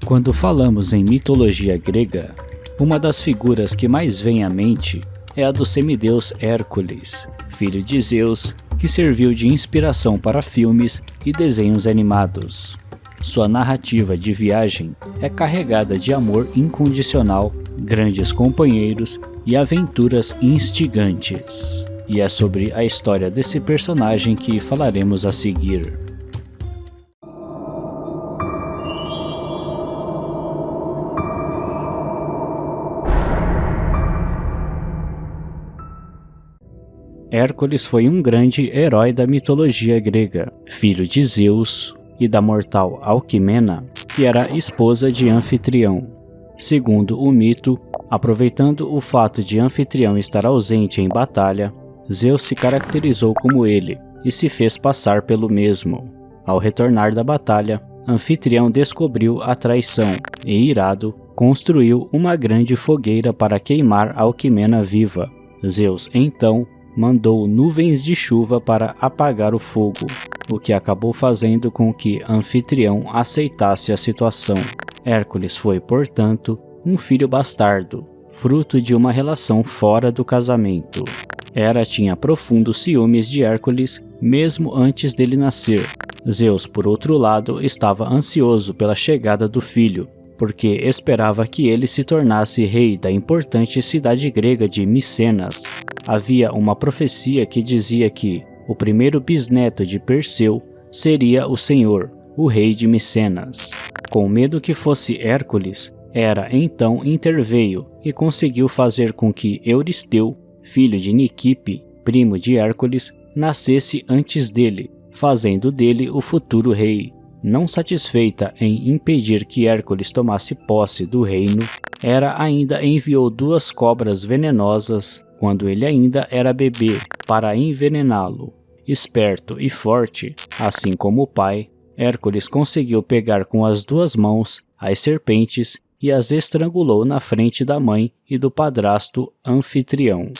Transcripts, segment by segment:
Quando falamos em mitologia grega, uma das figuras que mais vem à mente é a do semideus Hércules, filho de Zeus, que serviu de inspiração para filmes e desenhos animados. Sua narrativa de viagem é carregada de amor incondicional, grandes companheiros e aventuras instigantes. E é sobre a história desse personagem que falaremos a seguir. Hércules foi um grande herói da mitologia grega, filho de Zeus e da mortal Alquimena, que era esposa de Anfitrião. Segundo o mito, aproveitando o fato de Anfitrião estar ausente em batalha, Zeus se caracterizou como ele e se fez passar pelo mesmo. Ao retornar da batalha, Anfitrião descobriu a traição e, irado, construiu uma grande fogueira para queimar Alquimena viva. Zeus, então, mandou nuvens de chuva para apagar o fogo, o que acabou fazendo com que Anfitrião aceitasse a situação. Hércules foi, portanto, um filho bastardo, fruto de uma relação fora do casamento. Hera tinha profundos ciúmes de Hércules mesmo antes dele nascer. Zeus, por outro lado, estava ansioso pela chegada do filho, porque esperava que ele se tornasse rei da importante cidade grega de Micenas. Havia uma profecia que dizia que o primeiro bisneto de Perseu seria o Senhor, o rei de Micenas. Com medo que fosse Hércules, Hera então interveio e conseguiu fazer com que Euristeu, filho de Niquipe, primo de Hércules, nascesse antes dele, fazendo dele o futuro rei. Não satisfeita em impedir que Hércules tomasse posse do reino, Hera ainda enviou 2 cobras venenosas, quando ele ainda era bebê, para envenená-lo. Esperto e forte, assim como o pai, Hércules conseguiu pegar com as 2 mãos as serpentes e as estrangulou na frente da mãe e do padrasto Anfitrião.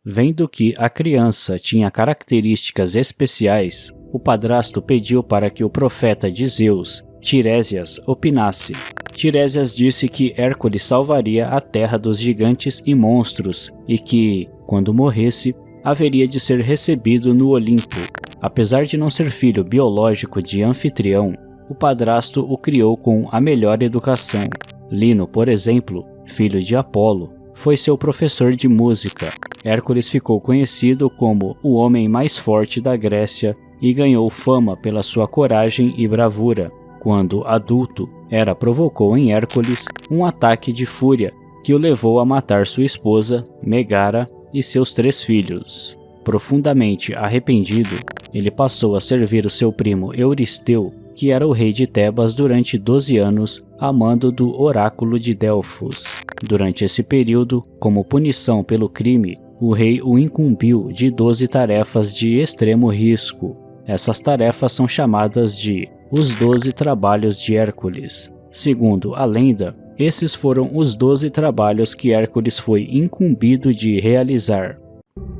Vendo que a criança tinha características especiais, o padrasto pediu para que o profeta de Zeus, Tirésias, opinasse. Tirésias disse que Hércules salvaria a terra dos gigantes e monstros e que, quando morresse, haveria de ser recebido no Olimpo. Apesar de não ser filho biológico de Anfitrião, o padrasto o criou com a melhor educação. Lino, por exemplo, filho de Apolo, foi seu professor de música. Hércules ficou conhecido como o homem mais forte da Grécia e ganhou fama pela sua coragem e bravura. Quando adulto, Hera provocou em Hércules um ataque de fúria que o levou a matar sua esposa, Megara, e seus 3 filhos. Profundamente arrependido, ele passou a servir o seu primo Euristeu, que era o rei de Tebas durante 12 anos, a mando do oráculo de Delfos. Durante esse período, como punição pelo crime, o rei o incumbiu de 12 tarefas de extremo risco. Essas tarefas são chamadas de os 12 trabalhos de Hércules. Segundo a lenda, esses foram os 12 trabalhos que Hércules foi incumbido de realizar.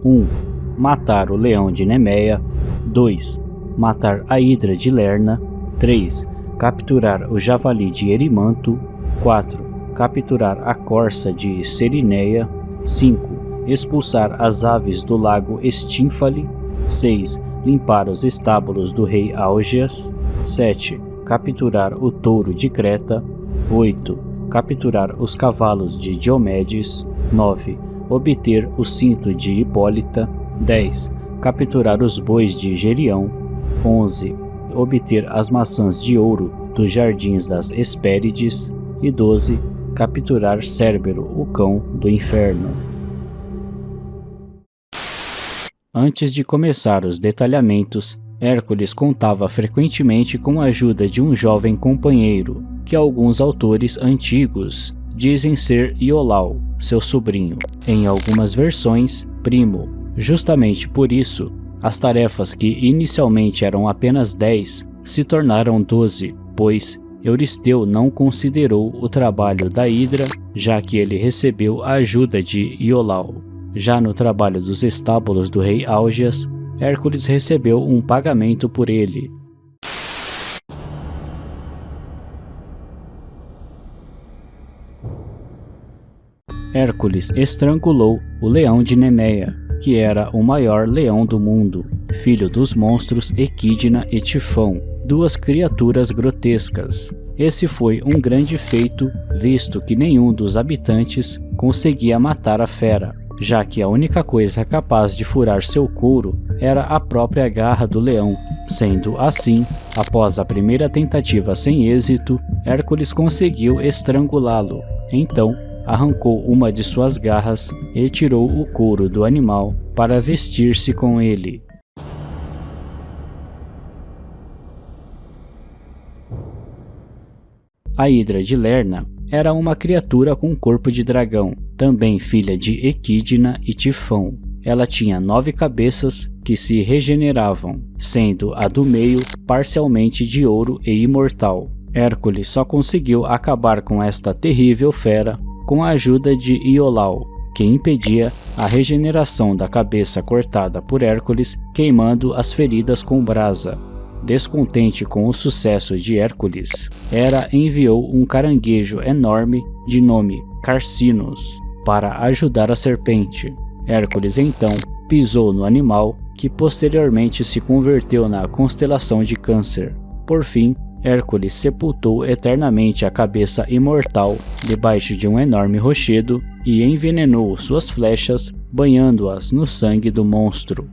1. Matar o leão de Nemeia. 2. Matar a hidra de Lerna. 3. Capturar o javali de Erimanto. 4. Capturar a corça de Cerineia. 5. Expulsar as aves do lago Estínfale. 6. Limpar os estábulos do rei Augeas. 7. Capturar o touro de Creta. 8. Capturar os cavalos de Diomedes. 9. Obter o cinto de Hipólita. 10. Capturar os bois de Gerião. 11. Obter as maçãs de ouro dos jardins das Hespérides. E 12. Capturar Cérbero, o cão do inferno. Antes de começar os detalhamentos, Hércules contava frequentemente com a ajuda de um jovem companheiro, que alguns autores antigos dizem ser Iolau, seu sobrinho. Em algumas versões, primo. Justamente por isso, as tarefas que inicialmente eram apenas 10 se tornaram 12, pois Euristeu não considerou o trabalho da hidra, já que ele recebeu a ajuda de Iolau. Já no trabalho dos estábulos do rei Augeas, Hércules recebeu um pagamento por ele. Hércules estrangulou o leão de Nemeia, que era o maior leão do mundo, filho dos monstros Equidna e Tifão, duas criaturas grotescas. Esse foi um grande feito, visto que nenhum dos habitantes conseguia matar a fera, já que a única coisa capaz de furar seu couro era a própria garra do leão. Sendo assim, após a primeira tentativa sem êxito, Hércules conseguiu estrangulá-lo. Então, arrancou uma de suas garras e tirou o couro do animal para vestir-se com ele. A Hidra de Lerna era uma criatura com corpo de dragão, também filha de Equidna e Tifão. Ela tinha 9 cabeças que se regeneravam, sendo a do meio parcialmente de ouro e imortal. Hércules só conseguiu acabar com esta terrível fera com a ajuda de Iolau, que impedia a regeneração da cabeça cortada por Hércules, queimando as feridas com brasa. Descontente com o sucesso de Hércules, Hera enviou um caranguejo enorme de nome Carcinus para ajudar a serpente. Hércules então pisou no animal, que posteriormente se converteu na constelação de Câncer. Por fim, Hércules sepultou eternamente a cabeça imortal debaixo de um enorme rochedo e envenenou suas flechas, banhando-as no sangue do monstro.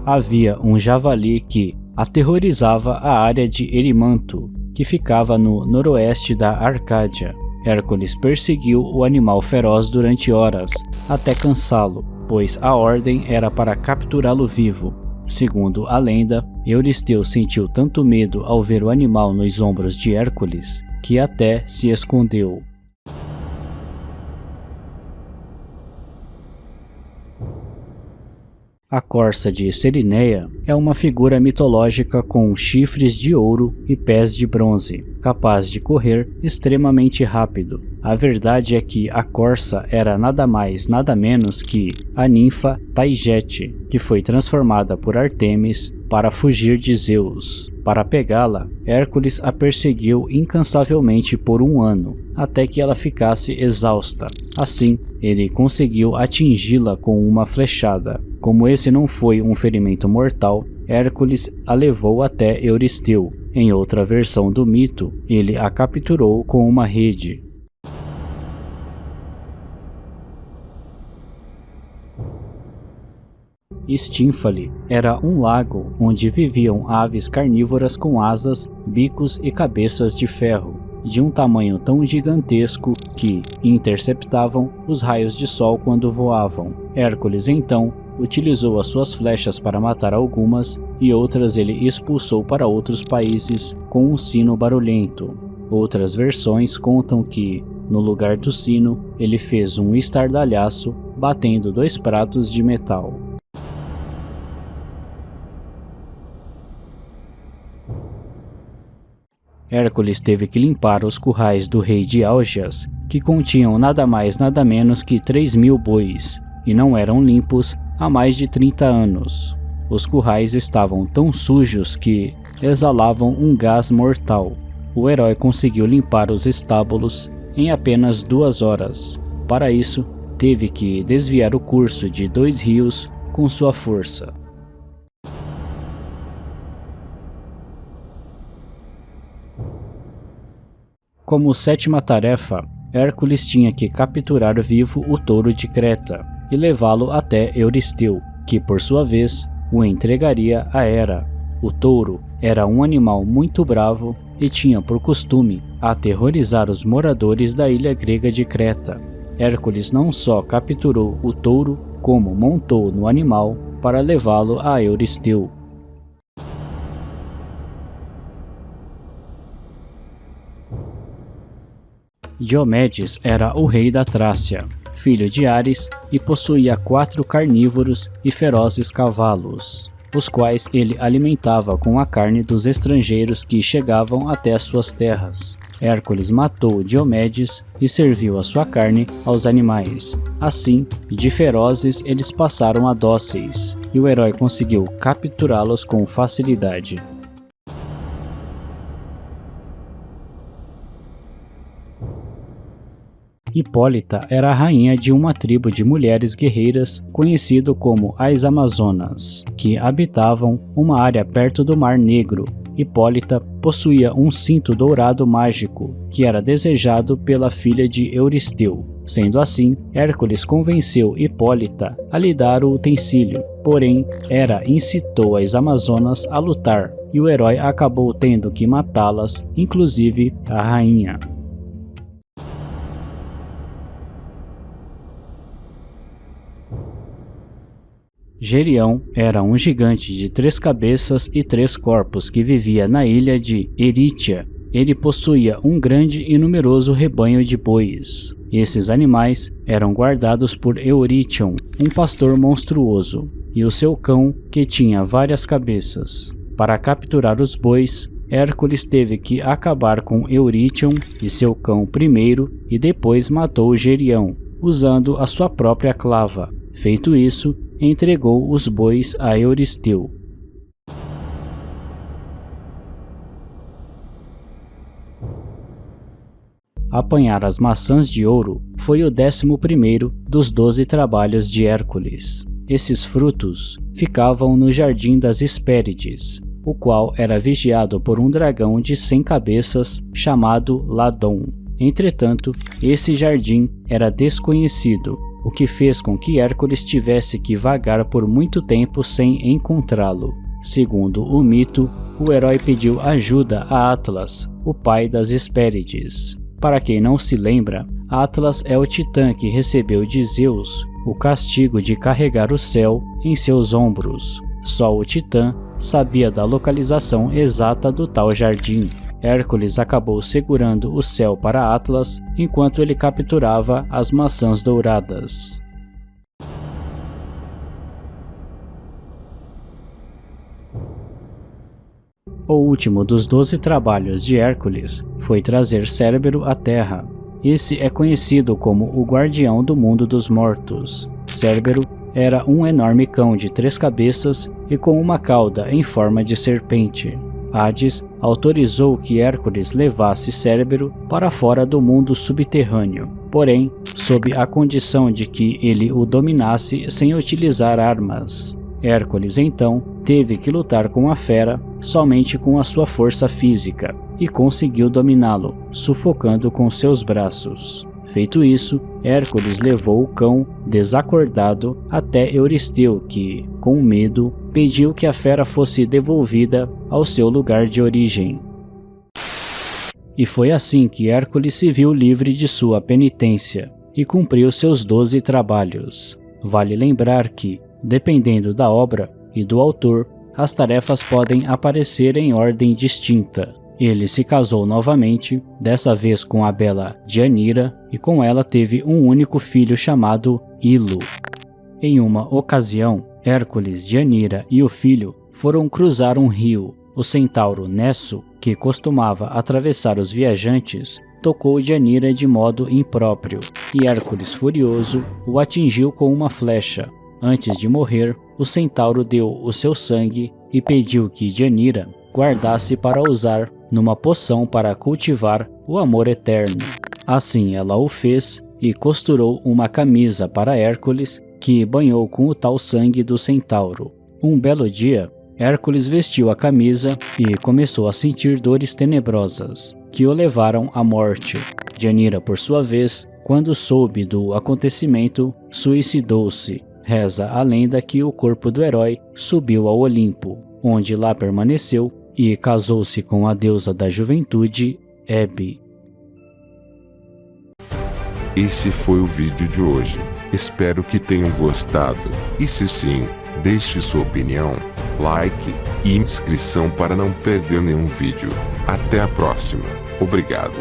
Havia um javali que aterrorizava a área de Erimanto, que ficava no noroeste da Arcádia. Hércules perseguiu o animal feroz durante horas, até cansá-lo, pois a ordem era para capturá-lo vivo. Segundo a lenda, Euristeu sentiu tanto medo ao ver o animal nos ombros de Hércules, que até se escondeu. A corça de Cerineia é uma figura mitológica com chifres de ouro e pés de bronze, capaz de correr extremamente rápido. A verdade é que a corça era nada mais nada menos que a ninfa Taigete, que foi transformada por Artemis para fugir de Zeus. Para pegá-la, Hércules a perseguiu incansavelmente por 1 ano, até que ela ficasse exausta. Assim, ele conseguiu atingi-la com uma flechada. Como esse não foi um ferimento mortal, Hércules a levou até Euristeu. Em outra versão do mito, ele a capturou com uma rede. Stínfale era um lago onde viviam aves carnívoras com asas, bicos e cabeças de ferro, de um tamanho tão gigantesco que interceptavam os raios de sol quando voavam. Hércules então utilizou as suas flechas para matar algumas e outras ele expulsou para outros países com um sino barulhento. Outras versões contam que, no lugar do sino, ele fez um estardalhaço batendo 2 pratos de metal. Hércules teve que limpar os currais do rei de Álgias, que continham nada mais nada menos que 3.000 bois, e não eram limpos há mais de 30 anos. Os currais estavam tão sujos que exalavam um gás mortal. O herói conseguiu limpar os estábulos em apenas 2 horas. Para isso, teve que desviar o curso de 2 rios com sua força. Como 7ª tarefa, Hércules tinha que capturar vivo o touro de Creta e levá-lo até Euristeu, que por sua vez o entregaria a Hera. O touro era um animal muito bravo e tinha por costume aterrorizar os moradores da ilha grega de Creta. Hércules não só capturou o touro, como montou no animal para levá-lo a Euristeu. Diomedes era o rei da Trácia, filho de Ares, e possuía 4 carnívoros e ferozes cavalos, os quais ele alimentava com a carne dos estrangeiros que chegavam até as suas terras. Hércules matou Diomedes e serviu a sua carne aos animais. Assim, de ferozes eles passaram a dóceis, e o herói conseguiu capturá-los com facilidade. Hipólita era a rainha de uma tribo de mulheres guerreiras conhecido como as Amazonas, que habitavam uma área perto do Mar Negro. Hipólita possuía um cinto dourado mágico, que era desejado pela filha de Euristeu. Sendo assim, Hércules convenceu Hipólita a lhe dar o utensílio, porém, Hera incitou as Amazonas a lutar, e o herói acabou tendo que matá-las, inclusive a rainha. Gerião era um gigante de 3 cabeças e 3 corpos que vivia na ilha de Erítia. Ele possuía um grande e numeroso rebanho de bois. Esses animais eram guardados por Eurítion, um pastor monstruoso, e o seu cão, que tinha várias cabeças. Para capturar os bois, Hércules teve que acabar com Eurítion e seu cão primeiro e depois matou Gerião, usando a sua própria clava. Feito isso, entregou os bois a Euristeu. Apanhar as maçãs de ouro foi o 11º dos 12 trabalhos de Hércules. Esses frutos ficavam no Jardim das Hespérides, o qual era vigiado por um dragão de 100 cabeças chamado Ladon. Entretanto, esse jardim era desconhecido, o que fez com que Hércules tivesse que vagar por muito tempo sem encontrá-lo. Segundo o mito, o herói pediu ajuda a Atlas, o pai das Hespérides. Para quem não se lembra, Atlas é o titã que recebeu de Zeus o castigo de carregar o céu em seus ombros. Só o titã sabia da localização exata do tal jardim. Hércules acabou segurando o céu para Atlas enquanto ele capturava as maçãs douradas. O último dos 12 trabalhos de Hércules foi trazer Cérbero à Terra. Esse é conhecido como o guardião do mundo dos mortos. Cérbero era um enorme cão de 3 cabeças e com uma cauda em forma de serpente. Hades autorizou que Hércules levasse Cérbero para fora do mundo subterrâneo, porém, sob a condição de que ele o dominasse sem utilizar armas. Hércules, então, teve que lutar com a fera somente com a sua força física e conseguiu dominá-lo, sufocando com seus braços. Feito isso, Hércules levou o cão, desacordado, até Euristeu que, com medo, pediu que a fera fosse devolvida ao seu lugar de origem. E foi assim que Hércules se viu livre de sua penitência e cumpriu seus 12 trabalhos. Vale lembrar que, dependendo da obra e do autor, as tarefas podem aparecer em ordem distinta. Ele se casou novamente, dessa vez com a bela Deianira, e com ela teve um único filho chamado Ilo. Em uma ocasião, Hércules, Deianira e o filho foram cruzar um rio. O centauro Nesso, que costumava atravessar os viajantes, tocou Deianira de modo impróprio, e Hércules, furioso, o atingiu com uma flecha. Antes de morrer, o centauro deu o seu sangue e pediu que Deianira guardasse para usar numa poção para cultivar o amor eterno. Assim ela o fez e costurou uma camisa para Hércules, que banhou com o tal sangue do centauro. Um belo dia, Hércules vestiu a camisa e começou a sentir dores tenebrosas, que o levaram à morte. Deianira, por sua vez, quando soube do acontecimento, suicidou-se. Reza a lenda que o corpo do herói subiu ao Olimpo, onde lá permaneceu e casou-se com a deusa da juventude, Hebe. Esse foi o vídeo de hoje. Espero que tenham gostado. E se sim, deixe sua opinião, like e inscrição para não perder nenhum vídeo. Até a próxima. Obrigado.